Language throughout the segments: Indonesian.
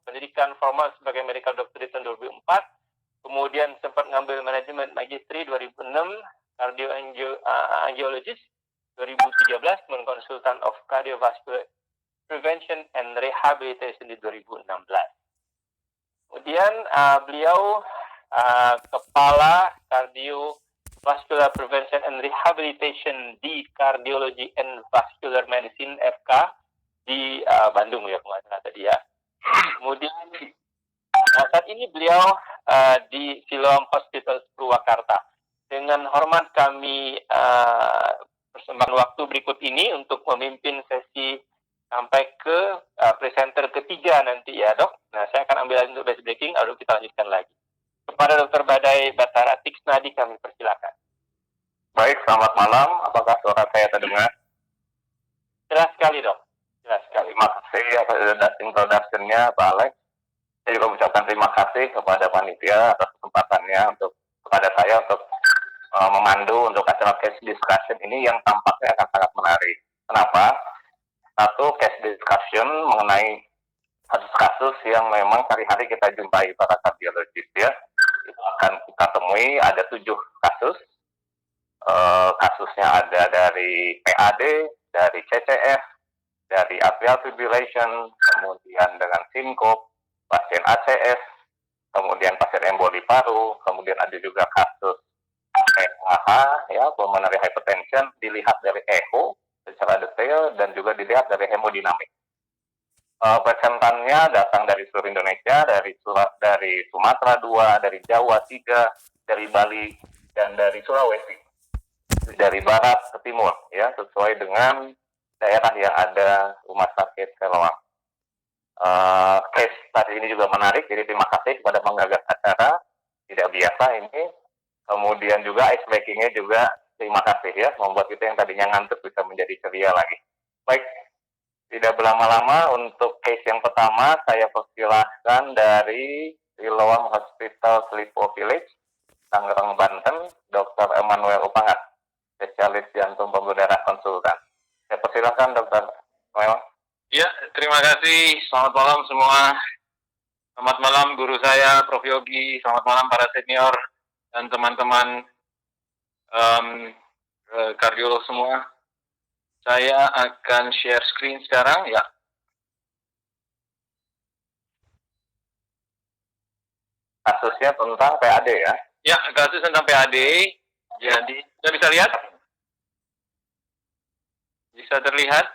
pendidikan formal sebagai medical doctor di tahun 2004, kemudian sempat ngambil manajemen magistri 2006, cardiologist 2013, consultant of cardiovascular prevention and rehabilitation di 2016. Kemudian beliau kepala cardiovascular prevention and rehabilitation di Cardiology and Vascular Medicine FK di Bandung ya pengacara tadi ya. Kemudian saat ini beliau di Siloam Hospital Purwakarta. Dengan hormat kami persembahkan waktu berikut ini untuk memimpin sesi sampai ke presenter ketiga nanti ya dok. Nah saya akan ambil untuk base breaking lalu kita lanjutkan lagi. Kepada Dr. Badai Batara Tiksnadi kami persilakan. Baik, selamat malam. Apakah suara saya terdengar? Jelas sekali dok. Jelas sekali. Terima kasih atas introduction-nya Pak Alex. Saya juga mengucapkan terima kasih kepada panitia atas kesempatannya kepada saya untuk memandu untuk acara case discussion ini yang tampaknya akan sangat menarik. Kenapa? Satu, case discussion mengenai kasus-kasus yang memang sehari-hari kita jumpai para kardiologis ya. Itu akan kita temui ada 7 kasus. Kasusnya ada dari PAD, dari CCF, dari atrial fibrillation, kemudian dengan sinkop, pasien ACS, kemudian pasien emboli paru, kemudian ada juga kasus PAH, ya, pulmonary hypertension, dilihat dari echo secara detail dan juga dilihat dari hemodinamik. Presentannya datang dari seluruh Indonesia, dari Sumatera 2, dari Jawa 3, dari Bali, dan dari Sulawesi, dari barat ke timur, ya, sesuai dengan daerah yang ada rumah sakit Siloam. Case tadi ini juga menarik, jadi terima kasih kepada penggagas acara, tidak biasa ini. Kemudian juga ice breaking-nya juga terima kasih ya, membuat kita yang tadinya ngantuk bisa menjadi ceria lagi. Baik, tidak berlama-lama untuk case yang pertama, saya persilahkan dari Siloam Hospital Slipo Village, Tangerang, Banten, Dr. Emmanuel Upangat, spesialis jantung pembuluh darah konsultan. Saya persilahkan Dr. Emmanuel. Ya, terima kasih. Selamat malam semua. Selamat malam guru saya, Prof. Yogi. Selamat malam para senior dan teman-teman kardiolog semua. Saya akan share screen sekarang, ya. Kasusnya tentang PAD ya? Ya, kasus tentang PAD. Jadi, kita bisa lihat? Bisa terlihat?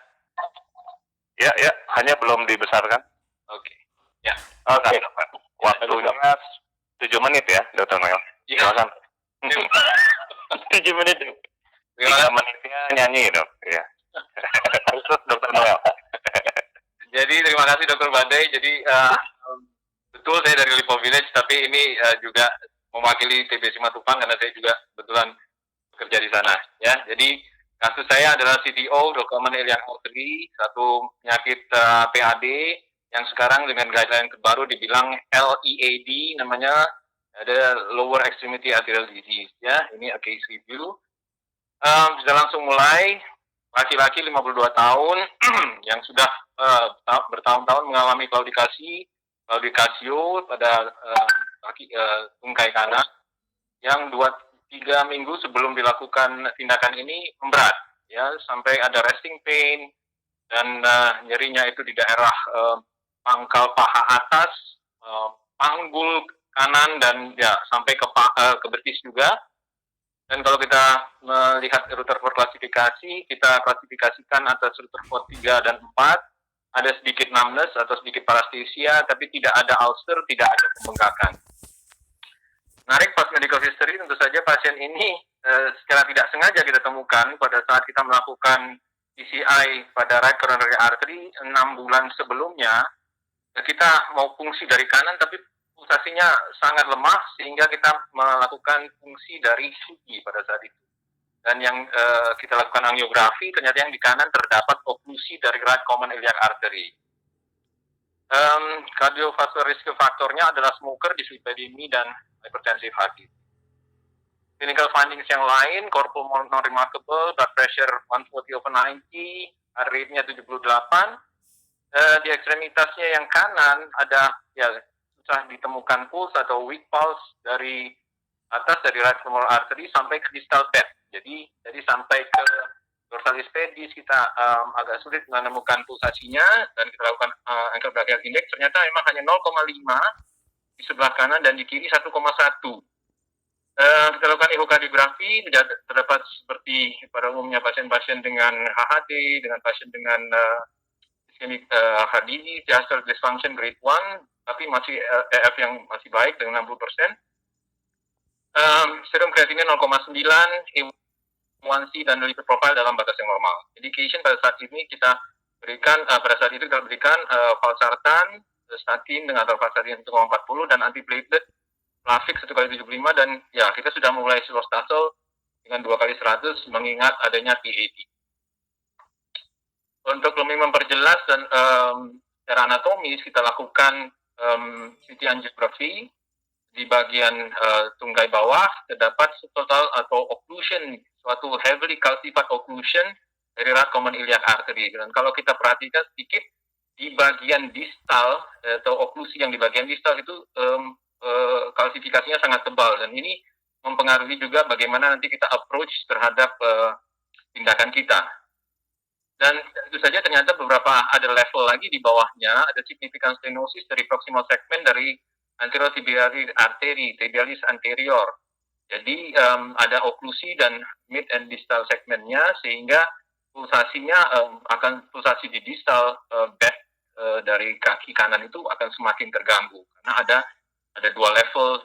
Ya, hanya belum dibesarkan. Oke. Ya. Oke. Waktunya 7 menit ya, Dr. Noel. Iya. Silakan. 7 menit. 3 menitnya nyanyi, Dok. Iya. Khusus Dr. Noel. Jadi terima kasih Dr. Badai. Jadi betul saya dari Lipo Village, tapi ini juga mewakili TB Simatupang karena saya juga kebetulan bekerja di sana. Ya, jadi kasus saya adalah CTO, Common Iliac Artery, satu penyakit PAD yang sekarang dengan guideline terbaru dibilang LEAD namanya, ada Lower Extremity Arterial Disease. Ya, ini a case review. Sudah langsung mulai. Laki-laki 52 tahun yang sudah bertahun-tahun mengalami claudicatio pada tungkai kanan yang 2-3 minggu sebelum dilakukan tindakan ini memberat, ya, sampai ada resting pain dan nyerinya itu di daerah pangkal paha atas, panggul kanan dan ya sampai ke betis juga. Dan kalau kita melihat Rutherford klasifikasi, kita klasifikasikan atas Rutherford 3 dan 4, ada sedikit numbness atau sedikit paresthesia, tapi tidak ada ulcer, tidak ada pembengkakan. Menarik, pas medical history tentu saja pasien ini secara tidak sengaja kita temukan pada saat kita melakukan PCI pada right coronary artery 6 bulan sebelumnya. Kita mau fungsi dari kanan, tapi pulsasinya sangat lemah sehingga kita melakukan fungsi dari CT pada saat itu. Dan yang kita lakukan angiografi, ternyata yang di kanan terdapat oklusi dari right common iliac artery. Cardiovascular risk faktornya adalah smoker, dyslipidemia, dan hypertensive heart disease. Clinical findings yang lain, core pulmonary non-remarkable, blood pressure 140/90, heart rate-nya 78, di ekstremitasnya yang kanan ada ya susah ditemukan pulse atau weak pulse dari atas dari right femoral artery sampai ke distal bed. Jadi sampai ke dorsalis pedis kita agak sulit menemukan pulsasinya dan kita lakukan ankle brachial index ternyata memang hanya 0,5 di sebelah kanan dan di kiri 1,1. Kita lakukan ekokardiografi, terdapat seperti pada umumnya pasien-pasien dengan HHT, dengan pasien dengan ischemic heart disease, diastolic dysfunction grade 1, tapi masih EF yang masih baik dengan 60%. Serum kreatinine 0,9, A1C dan lipid profile dalam batas yang normal. Medication pada saat ini kita berikan, valsartan, statin dengan atorvastatin 1,40 dan antiplatelet Plavix 1x75 dan ya kita sudah mulai sulostazol dengan 2x100 mengingat adanya PAD. Untuk lebih memperjelas dan secara anatomis kita lakukan CT angiografi di bagian tunggai bawah terdapat total atau occlusion, suatu heavily calcified occlusion dari right common iliac artery. Dan kalau kita perhatikan sedikit di bagian distal atau oklusi yang di bagian distal itu kalsifikasinya sangat tebal dan ini mempengaruhi juga bagaimana nanti kita approach terhadap tindakan kita. Dan itu saja ternyata beberapa ada level lagi di bawahnya, ada significant stenosis dari proximal segment dari anterior tibialis artery, tibialis anterior. Jadi ada oklusi dan mid and distal segmentnya sehingga pulsasinya akan pulsasi di distal bed dari kaki kanan itu akan semakin terganggu karena ada dua level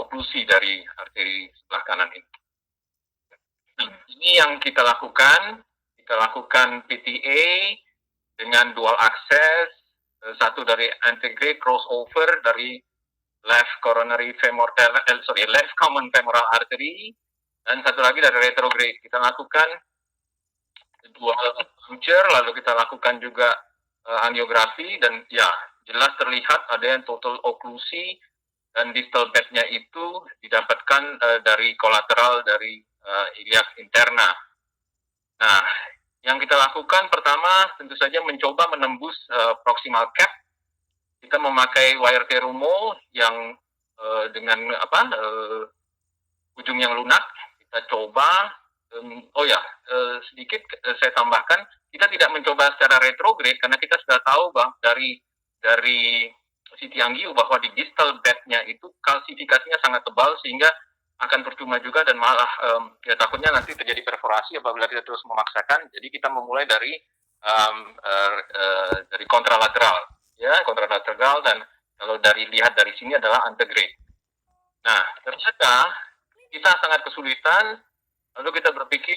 oklusi dari arteri sebelah kanan ini. Ini yang kita lakukan PTA dengan dual access, satu dari antegrade crossover dari left common femoral artery dan satu lagi dari retrograde. Kita lakukan dual puncture, lalu kita lakukan juga angiografi dan ya jelas terlihat ada yang total oklusi dan distal bednya itu didapatkan dari kolateral dari iliac interna. Nah, yang kita lakukan pertama tentu saja mencoba menembus proximal cap. Kita memakai wire Terumo yang dengan ujung yang lunak. Kita coba, sedikit saya tambahkan, kita tidak mencoba secara retrograde karena kita sudah tahu bahwa dari CT angio bahwa di distal bednya itu kalsifikasinya sangat tebal sehingga akan percuma juga dan malah takutnya nanti terjadi perforasi apabila kita terus memaksakan. Jadi kita memulai dari kontralateral, kontralateral dan kalau lihat dari sini adalah antegrade. Nah, ternyata kita sangat kesulitan. Lalu kita berpikir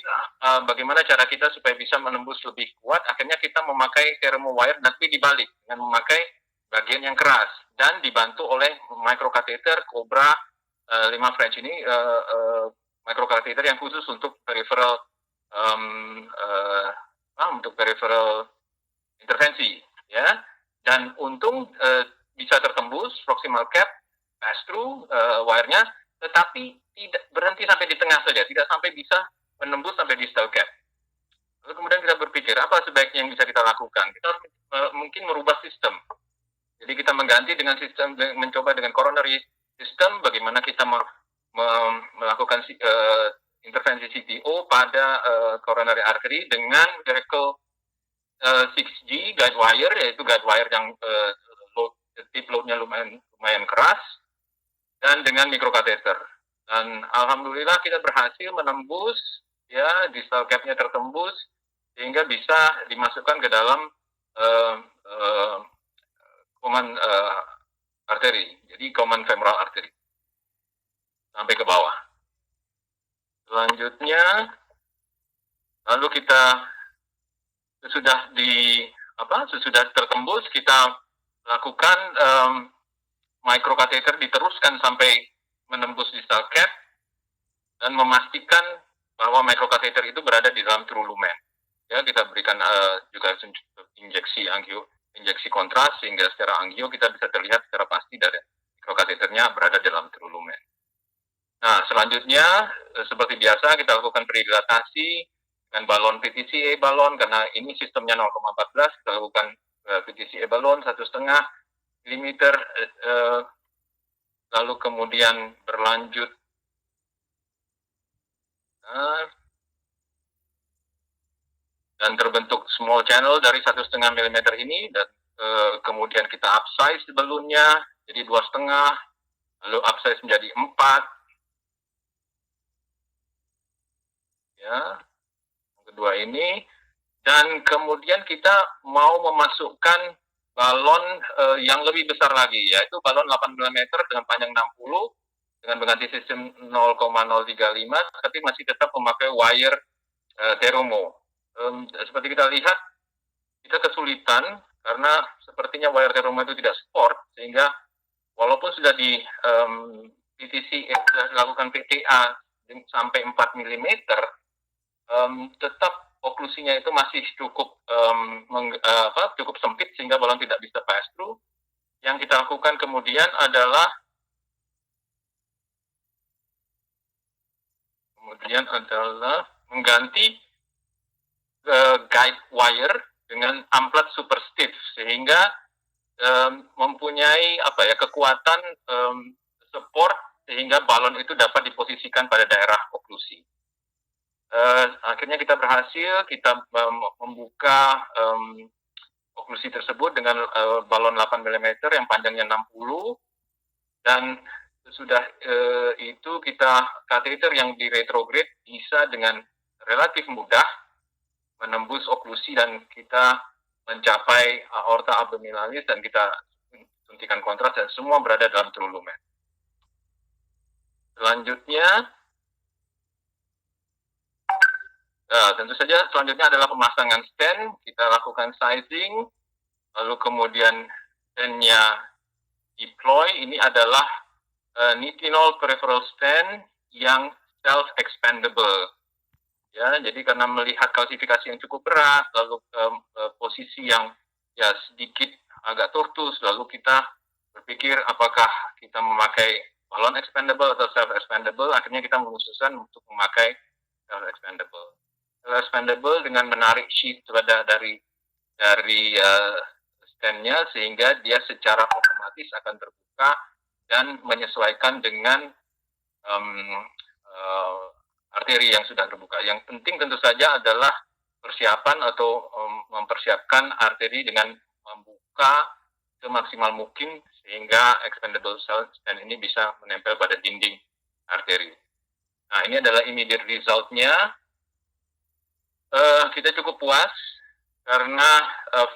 bagaimana cara kita supaya bisa menembus lebih kuat. Akhirnya kita memakai thermo wire tapi dibalik dengan memakai bagian yang keras dan dibantu oleh microcatheter Cobra 5 French ini microcatheter yang khusus untuk peripheral intervensi ya. Dan untung bisa tertembus proximal cap pass through wire-nya, tetapi tidak berhenti sampai di tengah saja, tidak sampai bisa menembus sampai distal cap. Lalu kemudian kita berpikir apa sebaiknya yang bisa kita lakukan? Kita mungkin merubah sistem. Jadi kita mengganti dengan sistem, mencoba dengan coronary system, bagaimana kita melakukan intervensi CTO pada coronary artery dengan miracle 6G guide wire, yaitu guide wire yang tip load-nya lumayan keras, dan dengan microcatheter. Dan alhamdulillah kita berhasil menembus, ya distal cap-nya tertembus, sehingga bisa dimasukkan ke dalam common artery, jadi common femoral artery sampai ke bawah. Selanjutnya, lalu kita sesudah tertembus, kita lakukan microcatheter diteruskan sampai menembus distal cap dan memastikan bahwa microcatheter itu berada di dalam true lumen. Ya, kita berikan juga injeksi kontras sehingga secara angio kita bisa terlihat secara pasti dari microcatheternya berada dalam true lumen. Nah, selanjutnya seperti biasa kita lakukan peridilatasi dengan balon PTCA balon, karena ini sistemnya 0,14, kita lakukan PTCA balon 1,5 mm, lalu kemudian berlanjut dan terbentuk small channel dari 1,5 mm ini, dan kemudian kita upsize balonnya jadi 2,5, lalu upsize menjadi 4, ya, yang kedua ini, dan kemudian kita mau memasukkan balon yang lebih besar lagi, yaitu balon 8 mm dengan panjang 60 dengan mengganti sistem 0,035, tapi masih tetap memakai wire Terumo. Seperti kita lihat, kita kesulitan karena sepertinya wire Terumo itu tidak support, sehingga walaupun sudah di PTC sudah dilakukan PTA sampai 4 mm, tetap oklusinya itu masih cukup cukup sempit sehingga balon tidak bisa pass through. Yang kita lakukan kemudian adalah mengganti guide wire dengan amplat super stiff, sehingga mempunyai kekuatan support sehingga balon itu dapat diposisikan pada daerah oklusi. Akhirnya kita berhasil, kita membuka oklusi tersebut dengan balon 8 mm yang panjangnya 60, dan sesudah itu kita kateter yang di retrograde bisa dengan relatif mudah menembus oklusi dan kita mencapai aorta abdominalis, dan kita suntikan kontras dan semua berada dalam true lumen. Selanjutnya, tentu saja selanjutnya adalah pemasangan stent. Kita lakukan sizing, lalu kemudian stentnya deploy. Ini adalah nitinol peripheral stent yang self-expandable. Ya, jadi karena melihat kalsifikasi yang cukup berat, lalu posisi yang ya sedikit agak tortus, lalu kita berpikir apakah kita memakai balon expandable atau self-expandable. Akhirnya kita memutuskan untuk memakai self-expandable. Self-expandable dengan menarik sheath dari stand-nya, sehingga dia secara otomatis akan terbuka dan menyesuaikan dengan arteri yang sudah terbuka. Yang penting tentu saja adalah persiapan atau mempersiapkan arteri dengan membuka semaksimal mungkin sehingga expandable stent ini bisa menempel pada dinding arteri. Nah, ini adalah immediate result-nya. Kita cukup puas karena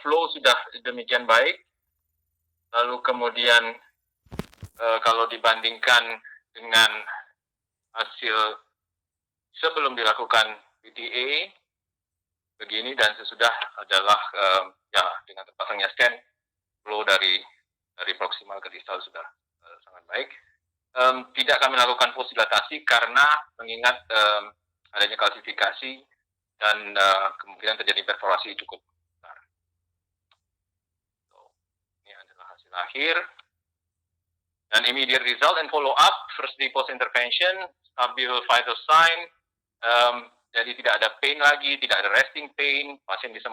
flow sudah demikian baik. Lalu kemudian kalau dibandingkan dengan hasil sebelum dilakukan PTA begini dan sesudah adalah ya dengan terpasangnya stent, flow dari proksimal ke distal sudah sangat baik. Tidak kami lakukan post dilatasi karena mengingat adanya kalsifikasi dan kemungkinan terjadi perforasi cukup besar. So, ini adalah hasil akhir. Dan immediate result and follow up, first day post intervention, stabil vital sign, jadi tidak ada pain lagi, tidak ada resting pain, pasien bisa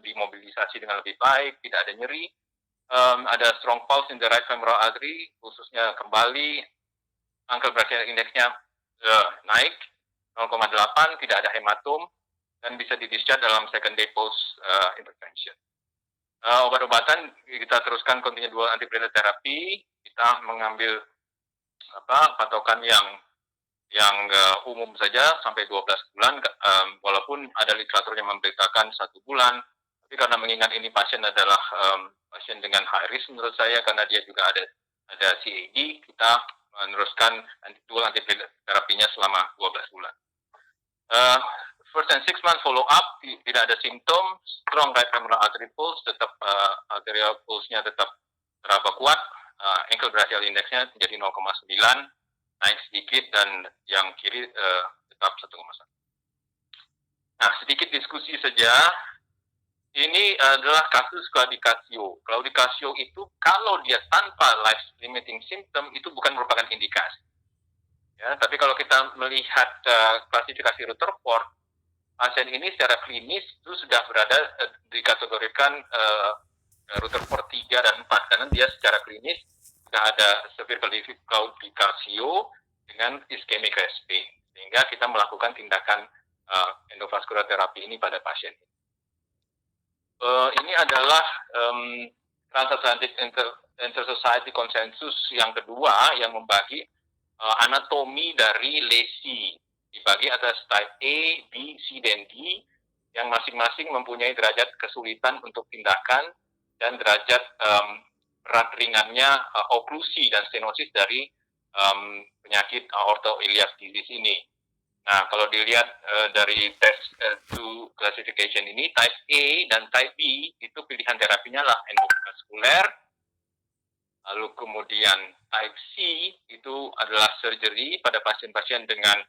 dimobilisasi dengan lebih baik, tidak ada nyeri, ada strong pulse in the right femoral artery, khususnya kembali, ankle brachial index-nya naik 0,8, tidak ada hematom, dan bisa di-discharge dalam second day post intervention. Obat-obatan kita teruskan continue dual antiplatelet therapy. Kita mengambil patokan yang umum saja sampai 12 bulan, walaupun ada literatur yang memberitakan 1 bulan. Tapi karena mengingat ini pasien adalah pasien dengan high risk menurut saya, karena dia juga ada CAD, kita meneruskan dual antiplatelet terapinya selama 12 bulan. First and 6 months follow up, tidak ada simptom, strong right femoral artery pulse, tetap arterial pulse-nya tetap teraba kuat, ankle brachial index-nya menjadi 0,9, naik sedikit, dan yang kiri tetap 1,1. Nah, sedikit diskusi saja. Ini adalah kasus claudicatio. Claudicatio itu kalau dia tanpa life limiting symptom itu bukan merupakan indikasi. Ya, tapi kalau kita melihat klasifikasi Rutherford, pasien ini secara klinis itu sudah berada dikategorikan Rutherford 4, 3, dan 4 karena dia secara klinis sudah ada severe claudication dengan ischemic chest pain, sehingga kita melakukan tindakan endovascular terapi ini pada pasien. Ini adalah transatlantic intersociety konsensus yang kedua yang membagi anatomi dari lesi, dibagi atas type A, B, C, dan D yang masing-masing mempunyai derajat kesulitan untuk tindakan dan derajat berat ringannya oklusi dan stenosis dari penyakit aortoiliac disease ini. Nah, kalau dilihat dari test two classification ini, type A dan type B itu pilihan terapinya lah endovaskuler. Lalu kemudian type C itu adalah surgery pada pasien-pasien dengan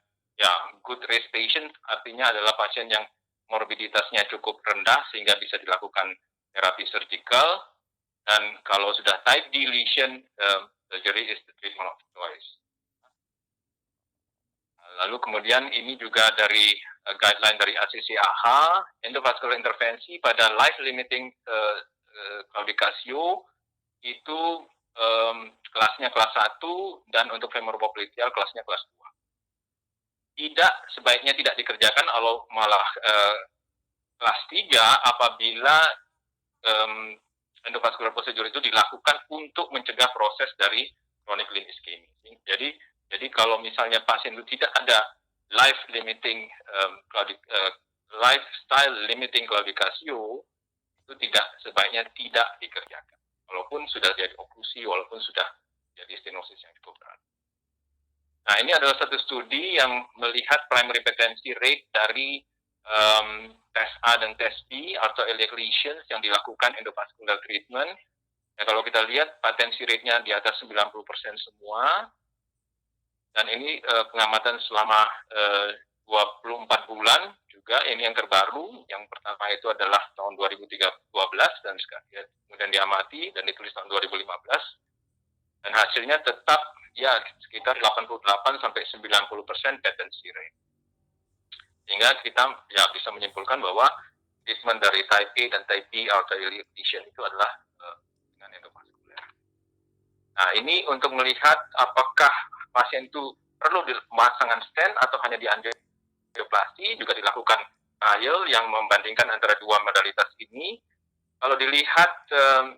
good risk patient, artinya adalah pasien yang morbiditasnya cukup rendah sehingga bisa dilakukan terapi surgical. Dan kalau sudah type D lesion, surgery is the treatment of choice. Lalu kemudian ini juga dari guideline dari ACCAH, endovascular intervensi pada life-limiting claudication itu kelasnya kelas 1 dan untuk femoropopliteal kelasnya kelas 2. Sebaiknya tidak dikerjakan kalau malah kelas 3 apabila endovascular procedure itu dilakukan untuk mencegah proses dari chronic limb ischemia. Jadi kalau misalnya pasien itu tidak ada lifestyle limiting claudication, itu sebaiknya tidak dikerjakan. Walaupun sudah jadi oklusi, walaupun sudah jadi stenosis yang cukup berat. Nah, ini adalah satu studi yang melihat primary patency rate dari tes A dan tes B, aortoiliac lesions yang dilakukan endovascular treatment. Nah, kalau kita lihat patency rate-nya di atas 90% semua. Dan ini pengamatan selama 24 bulan juga, ini yang terbaru. Yang pertama itu adalah tahun 2012 dan kemudian diamati dan ditulis tahun 2015. Dan hasilnya tetap sekitar 88-90% patency rate. Sehingga kita bisa menyimpulkan bahwa treatment dari type A dan type B aortoiliac lesion itu adalah dengan endovaskuler. Nah, ini untuk melihat apakah pasien itu perlu pemasangan stent atau hanya di angioplasti, juga dilakukan trial yang membandingkan antara dua modalitas ini. Kalau dilihat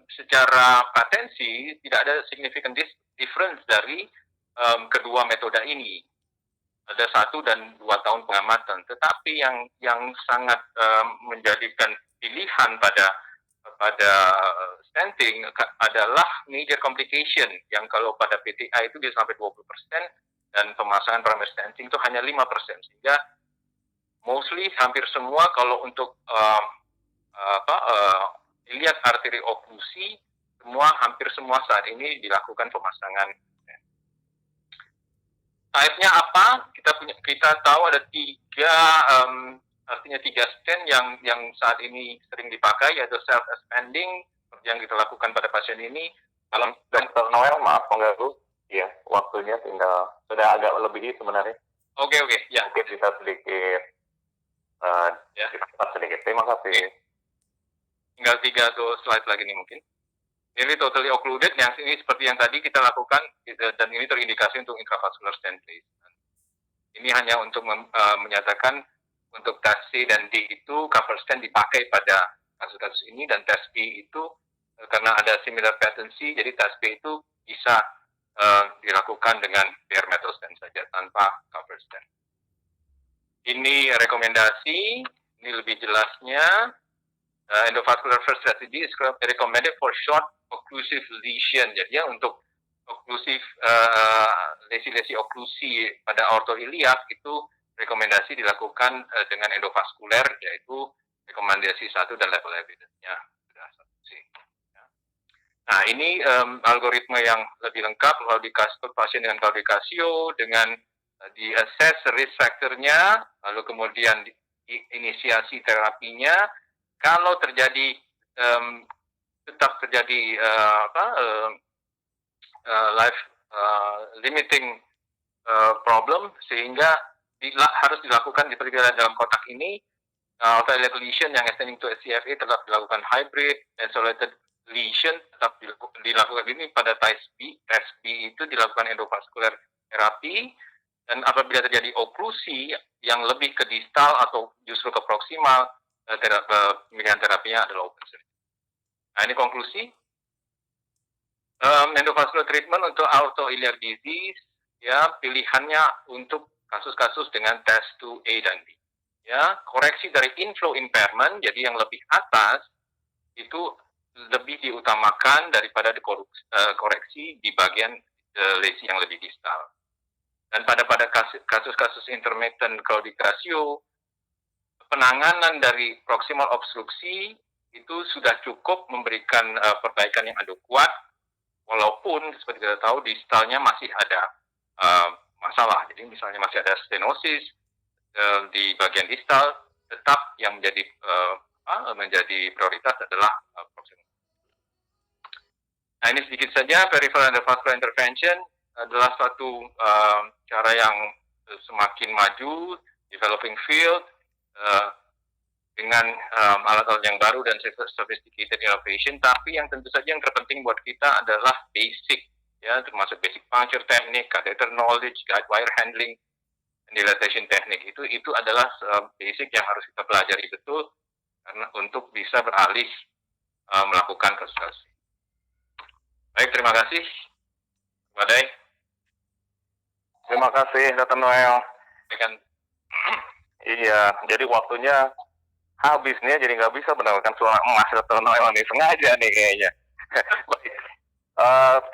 secara patensi, tidak ada significant difference dari kedua metode ini. Ada 1 dan 2 tahun pengamatan. Tetapi yang sangat menjadikan pilihan pada stenting adalah major complication yang kalau pada PTA itu bisa sampai 20% dan pemasangan primary stenting itu hanya 5%, sehingga mostly hampir semua kalau untuk iliac artery oklusi hampir semua saat ini dilakukan pemasangan. Type-nya apa? Kita tahu ada 3 stent yang saat ini sering dipakai, yaitu self-expanding yang kita lakukan pada pasien ini. Dalam Dr. Noel, maaf mengganggu. Ya, waktunya sudah agak lebih sebenarnya. Oke. Ya. Mungkin bisa sedikit. Sedikit. Terima kasih. Tinggal 3 slide lagi nih mungkin. Ini totally occluded, yang ini seperti yang tadi kita lakukan, dan ini terindikasi untuk intravascular stent placement. Ini hanya untuk menyatakan untuk tes C dan D itu cover stent dipakai pada kasus-kasus ini, dan tes B itu karena ada similar patency, jadi tes B itu bisa dilakukan dengan bare metal stent saja tanpa cover stent. Ini rekomendasi, ini lebih jelasnya. Endovascular first strategy is recommended for short occlusive lesion. Jadi untuk occlusive lesi-lesi oklusi pada aortoiliac itu rekomendasi dilakukan dengan endovaskuler, yaitu rekomendasi 1 dan level evidence-nya sudah 1C. Nah, ini algoritma yang lebih lengkap kalau di pasien dengan claudication, dengan di-assess risk factor-nya, lalu kemudian inisiasi terapinya. Kalau terjadi tetap terjadi life limiting problem, sehingga harus dilakukan seperti dalam kotak ini, Ultraviolet lesion yang extending to CFA tetap dilakukan hybrid, isolated lesion tetap dilakukan ini pada tes B. Tes B itu dilakukan endovascular terapi, dan apabila terjadi oklusi yang lebih ke distal atau justru ke proksimal, pilihan terapinya adalah open surgery. Nah, ini konklusi. Endovascular treatment untuk autoimmune disease, ya, pilihannya untuk kasus-kasus dengan test 2A dan B. Ya, koreksi dari inflow impairment, jadi yang lebih atas itu lebih diutamakan daripada koreksi di bagian lesi yang lebih distal. Dan pada kasus-kasus intermittent claudic ratio, penanganan dari proximal obstruksi itu sudah cukup memberikan perbaikan yang adekuat, walaupun seperti kita tahu distalnya masih ada masalah. Jadi misalnya masih ada stenosis di bagian distal, tetap yang menjadi prioritas adalah proximal. Nah, ini sedikit saja. Peripheral endovascular intervention adalah suatu cara yang semakin maju, developing field, dengan alat-alat yang baru dan sophisticated innovation, tapi yang tentu saja yang terpenting buat kita adalah basic, ya, termasuk basic puncture technique, catheter knowledge, guide wire handling, and dilatation technique. Itu adalah basic yang harus kita pelajari betul karena untuk bisa beralih melakukan kasus. Baik, terima kasih. Badai. Terima kasih, Dr. Noel. Kan. Iya, jadi waktunya habis nih, jadi nggak bisa mendengarkan suara emas Dr. Noel nih, sengaja nih kayaknya. Baik.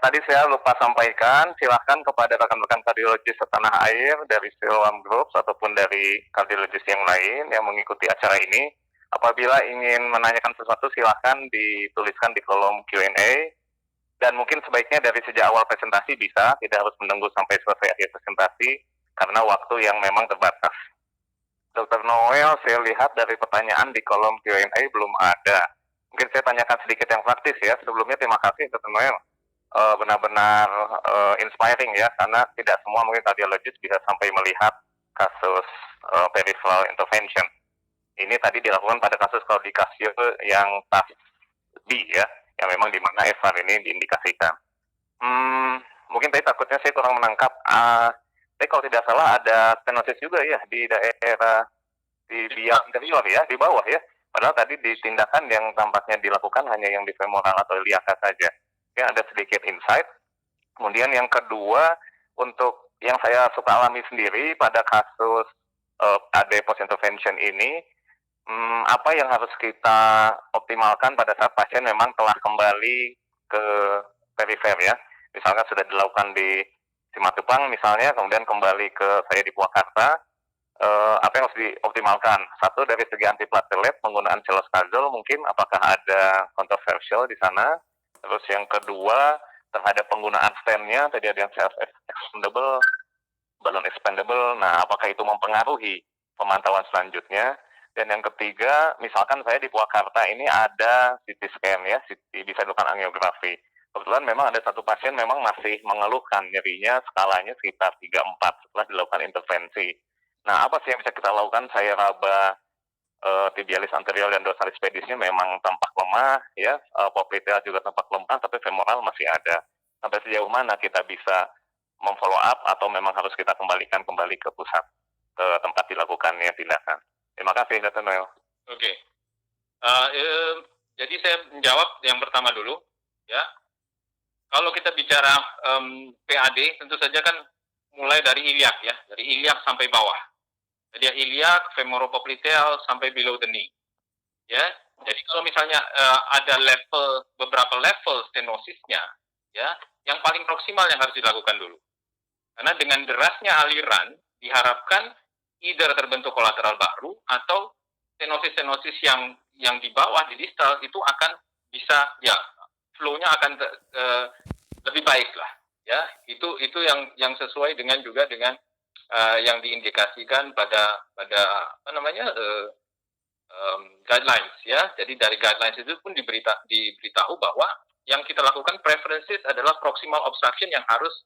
Tadi saya lupa sampaikan, silahkan kepada rekan-rekan kardiologis setanah air dari Siloam Groups ataupun dari kardiologis yang lain yang mengikuti acara ini. Apabila ingin menanyakan sesuatu, silahkan dituliskan di kolom Q&A. Dan mungkin sebaiknya dari sejak awal presentasi bisa, tidak harus menunggu sampai selesai akhir presentasi, karena waktu yang memang terbatas. Dr. Noel, saya lihat dari pertanyaan di kolom Q&A belum ada. Mungkin saya tanyakan sedikit yang praktis ya. Sebelumnya terima kasih Dr. Noel. Benar-benar inspiring ya, karena tidak semua mungkin kardiologis bisa sampai melihat kasus peripheral intervention. Ini tadi dilakukan pada kasus claudication yang TAF B ya, yang memang di mana FR ini diindikasikan. Mungkin tadi takutnya saya kurang menangkap. Tapi kalau tidak salah ada stenosis juga ya di daerah di biang interior ya, di bawah ya. Padahal tadi di tindakan yang tampaknya dilakukan hanya yang di femoral atau iliaka saja. Ya, ada sedikit insight. Kemudian yang kedua, untuk yang saya suka alami sendiri pada kasus AD post intervention ini, apa yang harus kita optimalkan pada saat pasien memang telah kembali ke perifer ya. Misalkan sudah dilakukan di Simatupang misalnya, kemudian kembali ke saya di Purwakarta, apa yang harus dioptimalkan? Satu, dari segi antiplatelet, penggunaan ciloskazol mungkin, apakah ada kontroversial di sana? Terus yang kedua, terhadap penggunaan stennya, tadi ada yang self-expandable, balloon expandable, nah apakah itu mempengaruhi pemantauan selanjutnya? Dan yang ketiga, misalkan saya di Purwakarta ini ada CT scan ya, bisa dilakukan angiografi. Kebetulan memang ada satu pasien memang masih mengeluhkan nyerinya skalanya sekitar 3-4 setelah dilakukan intervensi. Nah, apa sih yang bisa kita lakukan? Saya raba tibialis anterior dan dorsalis pedisnya memang tampak lemah, ya, popliteal juga tampak lemah, tapi femoral masih ada. Sampai sejauh mana kita bisa memfollow up atau memang harus kita kembalikan kembali ke pusat, ke tempat dilakukannya tindakan. Terima kasih, Dr. Noel. Oke. Jadi saya menjawab yang pertama dulu, ya. Kalau kita bicara PAD, tentu saja kan mulai dari iliak ya, dari iliak sampai bawah. Jadi iliak, femoropopliteal sampai below the knee. Ya, jadi kalau misalnya ada beberapa level stenosisnya, ya, yang paling proksimal yang harus dilakukan dulu. Karena dengan derasnya aliran diharapkan either terbentuk kolateral baru atau stenosis-stenosis yang di bawah di distal itu akan bisa ya flow-nya akan lebih baik lah, ya. Itu yang sesuai dengan juga dengan yang diindikasikan pada apa namanya guidelines ya. Jadi dari guidelines itu pun diberitahu bahwa yang kita lakukan preferences adalah proximal obstruction yang harus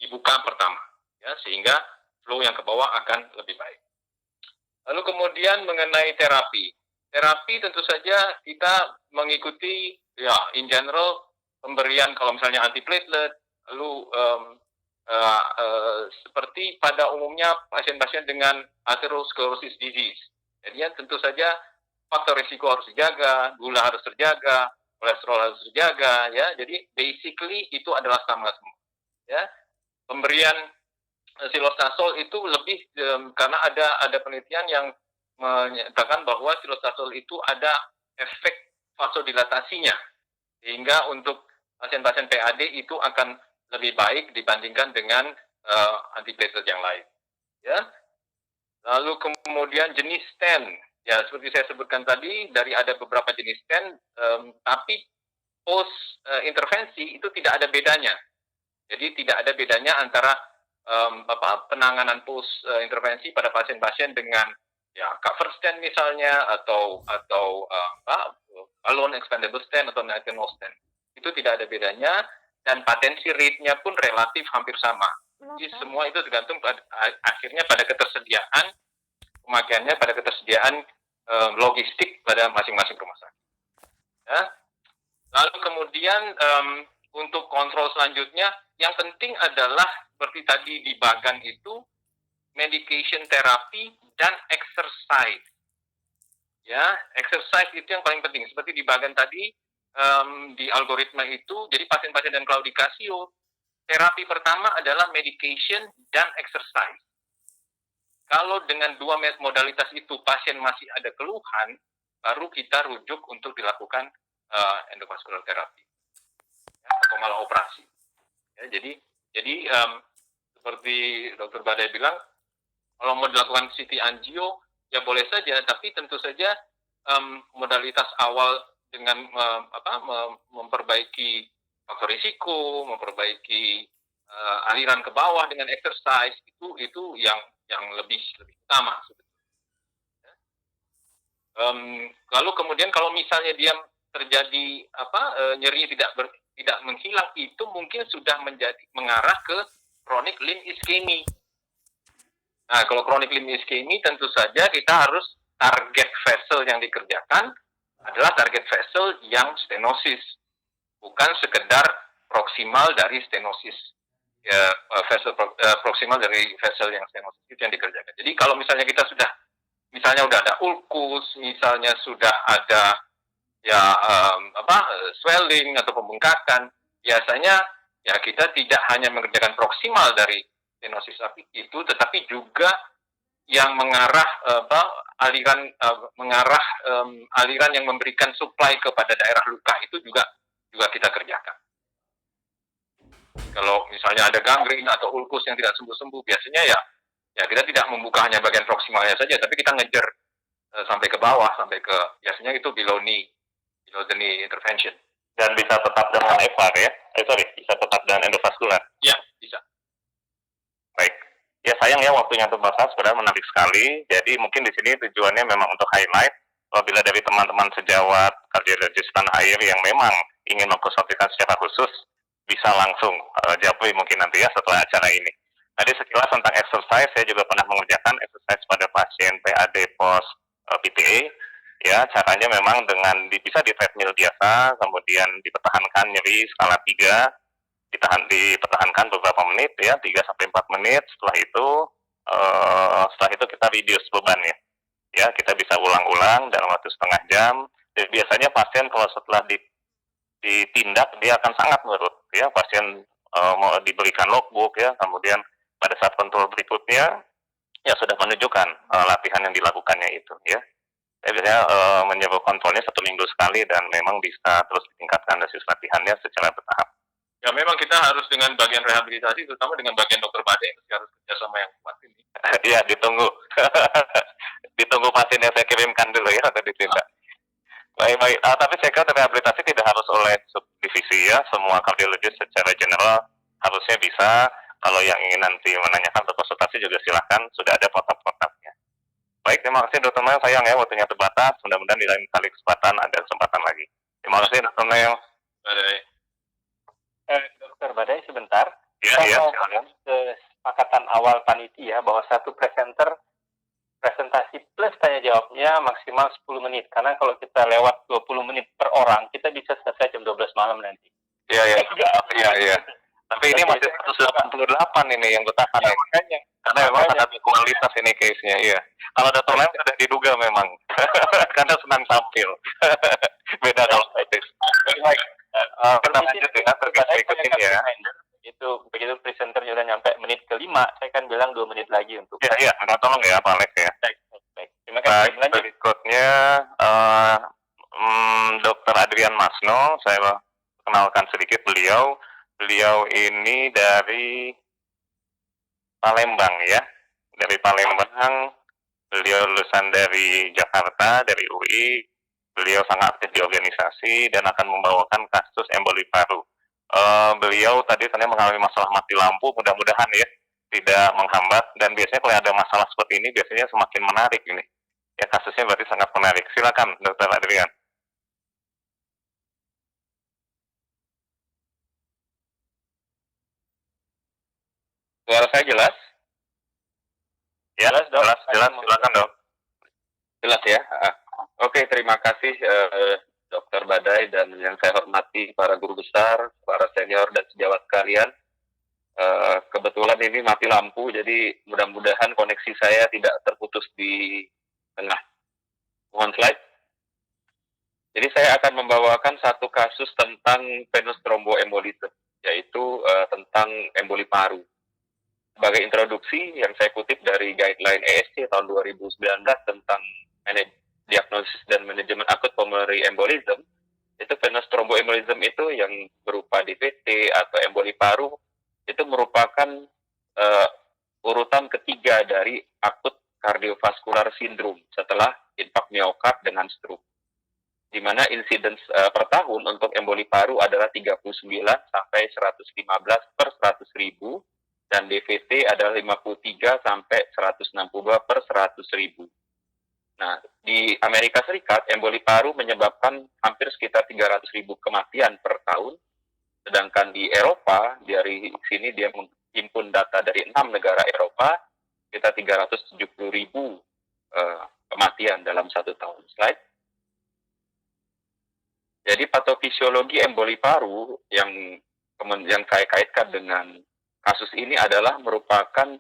dibuka pertama, ya, sehingga flow yang ke bawah akan lebih baik. Lalu kemudian mengenai terapi. Terapi tentu saja kita mengikuti ya in general pemberian kalau misalnya antiplatelet, lalu seperti pada umumnya pasien-pasien dengan atherosclerosis disease. Jadi tentu saja faktor risiko harus dijaga, gula harus terjaga, kolesterol harus terjaga, ya. Jadi basically itu adalah sama semua. Ya, pemberian silostazol itu lebih karena ada penelitian yang menyatakan bahwa silostazol itu ada efek vasodilatasinya, sehingga untuk pasien-pasien PAD itu akan lebih baik dibandingkan dengan antiplatelet yang lain. Ya. Lalu kemudian jenis stent, ya seperti saya sebutkan tadi, dari ada beberapa jenis stent, tapi post intervensi itu tidak ada bedanya. Jadi tidak ada bedanya antara penanganan post intervensi pada pasien-pasien dengan ya cover stent misalnya atau balloon expandable stent atau nitinol stent. Itu tidak ada bedanya dan patensi rate-nya pun relatif hampir sama. Jadi semua itu tergantung akhirnya pada ketersediaan pemakaiannya, pada ketersediaan logistik pada masing-masing rumah sakit. Ya. Lalu kemudian untuk kontrol selanjutnya, yang penting adalah seperti tadi di Bagan itu medication therapy dan exercise. Ya, exercise itu yang paling penting. Seperti di Bagan tadi di algoritma itu, jadi pasien-pasien dan claudicatio, terapi pertama adalah medication dan exercise. Kalau dengan dua modalitas itu pasien masih ada keluhan, baru kita rujuk untuk dilakukan endovascular therapy, ya, atau malah operasi. Ya, jadi seperti Dr. Badai bilang, kalau mau dilakukan CT angio ya boleh saja, tapi tentu saja modalitas awal dengan memperbaiki faktor risiko, memperbaiki aliran ke bawah dengan exercise itu yang lebih utama sebetulnya. Lalu kemudian kalau misalnya dia terjadi nyeri tidak menghilang, itu mungkin sudah mengarah ke chronic limb ischemia. Nah, kalau chronic limb ischemia tentu saja kita harus target vessel yang dikerjakan adalah target vessel yang stenosis, bukan sekedar proksimal dari stenosis. Ya, vessel proksimal dari vessel yang stenosis itu yang dikerjakan. Jadi kalau misalnya kita sudah ada ulkus, misalnya sudah ada ya swelling atau pembengkakan, biasanya ya kita tidak hanya mengerjakan proksimal dari stenosis itu, tetapi juga yang mengarah aliran yang memberikan supply kepada daerah luka itu juga kita kerjakan. Kalau misalnya ada gangren atau ulkus yang tidak sembuh-sembuh, biasanya ya kita tidak membuka hanya bagian proksimalnya saja, tapi kita ngejar sampai ke bawah, sampai ke biasanya itu below the knee intervention. Dan bisa tetap dengan EVAR ya? Bisa tetap dengan endovaskular? Ya, bisa. Baik. Ya sayang ya waktunya terbatas, sebenarnya menarik sekali. Jadi mungkin di sini tujuannya memang untuk highlight apabila dari teman-teman sejawat kardiologis tanah air yang memang ingin mengkonsultasikan secara khusus, bisa langsung japri mungkin nanti ya setelah acara ini. Tadi sekilas tentang exercise, saya juga pernah mengerjakan exercise pada pasien PAD post PTA. Ya, caranya memang dengan bisa di treadmill biasa, kemudian dipertahankan nyeri skala 3, dipertahankan beberapa menit ya, 3-4 menit. Setelah itu kita reduce bebannya. Ya, kita bisa ulang-ulang dalam waktu setengah jam. Dan biasanya pasien kalau setelah ditindak dia akan sangat nurut ya. Pasien mau diberikan logbook ya, kemudian pada saat kontrol berikutnya ya sudah menunjukkan latihan yang dilakukannya itu ya. Saya biasanya menyebut kontrolnya 1 minggu sekali dan memang bisa terus ditingkatkan dosis latihannya secara bertahap. Ya memang kita harus dengan bagian rehabilitasi, terutama dengan bagian dokter Badai, harus kerjasama yang kuat ini. Iya, ditunggu. Ditunggu pasien yang saya kirimkan dulu ya untuk ditindak. Baik. Tapi saya kira rehabilitasi tidak harus oleh subdivisi ya. Semua kardiologis secara general harusnya bisa. Kalau yang ingin nanti menanyakan atau konsultasi juga silahkan. Sudah ada protap-protapnya. Baik, terima kasih Dr. Mel. Sayang ya waktunya terbatas. Mudah-mudahan di lain kali kesempatan ada kesempatan lagi. Terima kasih Dr. Mel. Badai. Dr. Badai sebentar. Iya. Kesepakatan awal panitia bahwa satu presentasi plus waktunya maksimal 10 menit. Karena kalau kita lewat 20 menit per orang, kita bisa selesai jam 12 malam nanti. Iya. Tapi ini masih 188 ini yang bertahan ya. Makanya. Karena memang sangat kualitas ini case-nya, iya. Kalau data lain sudah diduga memang. Karena senang tampil. Beda kalau kritis. Baik. Kita lanjut ya, terkait berikut ini ya. Itu begitu presenter sudah nyampe menit kelima, saya kan bilang 2 menit lagi untuk. Iya, minta tolong ya Pak Alex ya. Baik. Terima kasih. Baik, berikutnya Dr. Adrian Masno, saya kenalkan sedikit beliau. Beliau ini dari Palembang ya, dari Palembang. Beliau lulusan dari Jakarta, dari UI. Beliau sangat aktif di organisasi dan akan membawakan kasus emboli paru. Beliau tadi katanya mengalami masalah mati lampu, mudah-mudahan ya tidak menghambat. Dan biasanya kalau ada masalah seperti ini biasanya semakin menarik ini. Ya kasusnya berarti sangat menarik. Silakan Dr. Adrian. Suara saya jelas? Ya, jelas. Silakan dok. Jelas ya. Oke, terima kasih Dr. Badai dan yang saya hormati para guru besar, para senior dan sejawat sekalian. Kebetulan ini mati lampu, jadi mudah-mudahan koneksi saya tidak terputus di tengah. Mohon slide. Jadi saya akan membawakan satu kasus tentang venous thromboembolism, yaitu tentang emboli paru. Sebagai introduksi yang saya kutip dari guideline ESC tahun 2019 tentang diagnosis dan manajemen akut pulmonary embolism, itu venous thromboembolism itu yang berupa DVT atau emboli paru, itu merupakan urutan ketiga dari akut cardiovascular syndrome setelah infark miokard dengan stroke. Di mana incidence per tahun untuk emboli paru adalah 39 sampai 115 per 100 ribu, dan DVT adalah 53 sampai 162 per 100 ribu. Nah, di Amerika Serikat, emboli paru menyebabkan hampir sekitar 300 ribu kematian per tahun, sedangkan di Eropa, dari sini dia menghimpun data dari 6 negara Eropa, kita 370 ribu kematian dalam satu tahun. Slide. Jadi patofisiologi emboli paru yang saya kaitkan dengan kasus ini adalah merupakan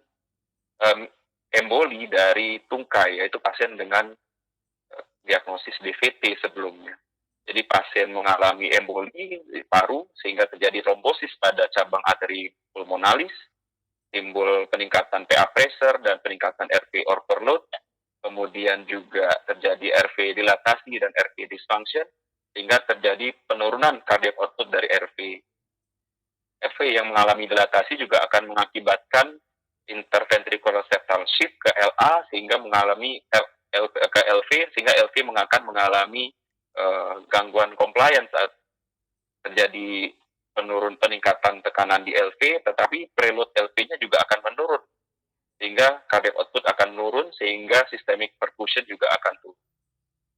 emboli dari tungkai, yaitu pasien dengan diagnosis DVT sebelumnya. Jadi pasien mengalami emboli di paru sehingga terjadi trombosis pada cabang arteri pulmonalis, timbul peningkatan PA pressure dan peningkatan RV overload, kemudian juga terjadi RV dilatasi dan RV dysfunction, sehingga terjadi penurunan cardiac output dari RV. RV yang mengalami dilatasi juga akan mengakibatkan interventricular septal shift ke LA sehingga mengalami ke LV, sehingga LV akan mengalami gangguan compliance saat terjadi peningkatan tekanan di LV, tetapi preload LV-nya juga akan menurun sehingga cardiac output akan menurun, sehingga systemic perfusion juga akan turun.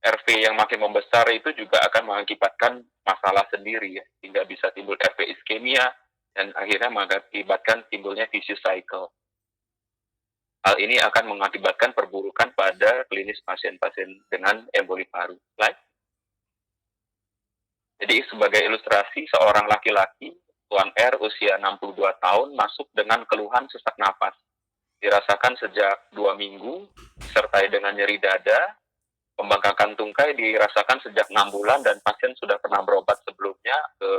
RV yang makin membesar itu juga akan mengakibatkan masalah sendiri ya, sehingga bisa timbul RV iskemia dan akhirnya mengakibatkan timbulnya vicious cycle. Hal ini akan mengakibatkan perburukan pada klinis pasien-pasien dengan emboli paru. Slide. Jadi sebagai ilustrasi, seorang laki-laki, Tuan R, usia 62 tahun, masuk dengan keluhan sesak napas. Dirasakan sejak 2 minggu, disertai dengan nyeri dada. Pembengkakan tungkai dirasakan sejak 6 bulan dan pasien sudah pernah berobat sebelumnya ke